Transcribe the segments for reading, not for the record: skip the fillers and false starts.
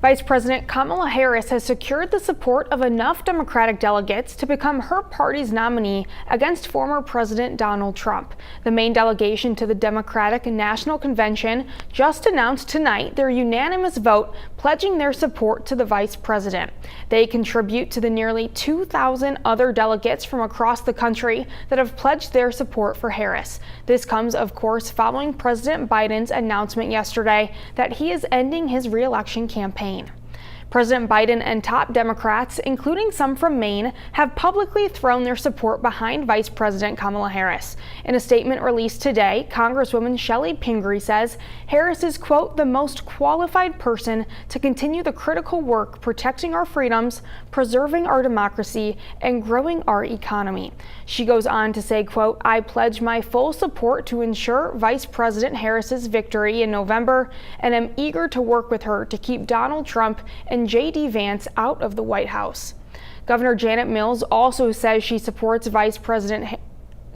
Vice President Kamala Harris has secured the support of enough Democratic delegates to become her party's nominee against former President Donald Trump. The Maine delegation to the Democratic National Convention just announced tonight their unanimous vote pledging their support to the vice president. They contribute to the nearly 2,000 other delegates from across the country that have pledged their support for Harris. This comes, of course, following President Biden's announcement yesterday that he is ending his re-election campaign. President Biden and top Democrats, including some from Maine, have publicly thrown their support behind Vice President Kamala Harris. In a statement released today, Congresswoman Shelley Pingree says Harris is, quote, the most qualified person to continue the critical work protecting our freedoms, preserving our democracy, and growing our economy. She goes on to say, quote, I pledge my full support to ensure Vice President Harris's victory in November and am eager to work with her to keep Donald Trump and J.D. Vance out of the White House. Governor Janet Mills also says she supports Vice President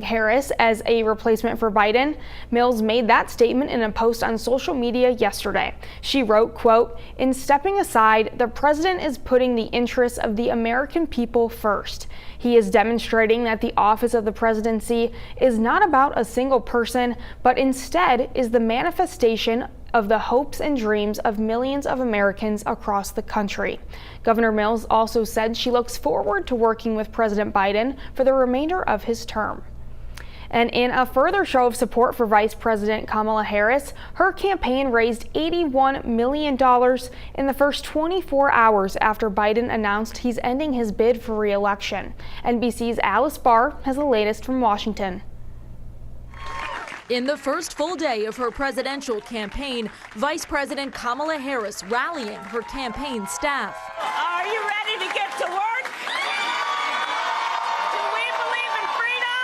Harris as a replacement for Biden. Mills made that statement in a post on social media yesterday. She wrote, quote, in stepping aside, the president is putting the interests of the American people first. He is demonstrating that the office of the presidency is not about a single person, but instead is the manifestation of the hopes and dreams of millions of Americans across the country. Governor Mills also said she looks forward to working with President Biden for the remainder of his term. And in a further show of support for Vice President Kamala Harris, her campaign raised $81 million in the first 24 hours after Biden announced he's ending his bid for re-election. NBC's Alice Barr has the latest from Washington. In the first full day of her presidential campaign, Vice President Kamala Harris rallying her campaign staff. Are you ready to get to work? Do we believe in freedom?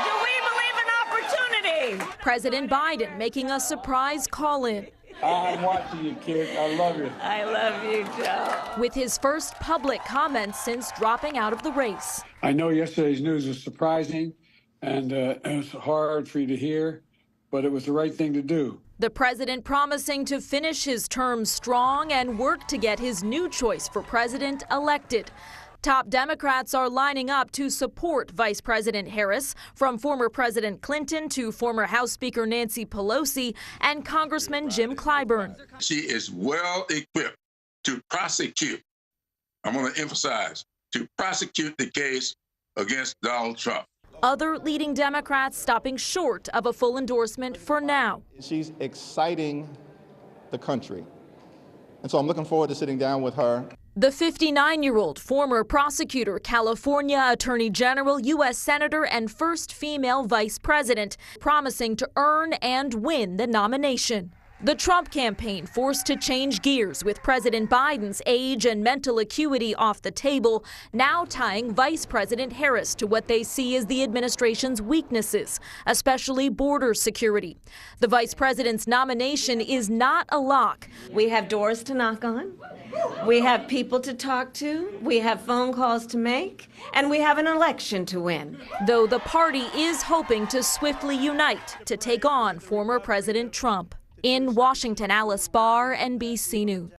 Do we believe in opportunity? President Biden making a surprise call-in. I'm watching you, kid. I love you. I love you, Joe. With his first public comments since dropping out of the race. I know yesterday's news was surprising. And it was hard for you to hear, but it was the right thing to do. The president promising to finish his term strong and work to get his new choice for president elected. Top Democrats are lining up to support Vice President Harris, from former President Clinton to former House Speaker Nancy Pelosi and Congressman Jim Clyburn. She is well equipped to prosecute, I'm going to emphasize, to prosecute the case against Donald Trump. Other leading Democrats stopping short of a full endorsement for now. She's exciting the country. And so I'm looking forward to sitting down with her. The 59-year-old former prosecutor, California Attorney General, U.S. Senator, and first female vice president, promising to earn and win the nomination. The Trump campaign forced to change gears with President Biden's age and mental acuity off the table, now tying Vice President Harris to what they see as the administration's weaknesses, especially border security. The vice president's nomination is not a lock. We have doors to knock on. We have people to talk to. We have phone calls to make. And we have an election to win. Though the party is hoping to swiftly unite to take on former President Trump. In Washington, Alice Barr, NBC News.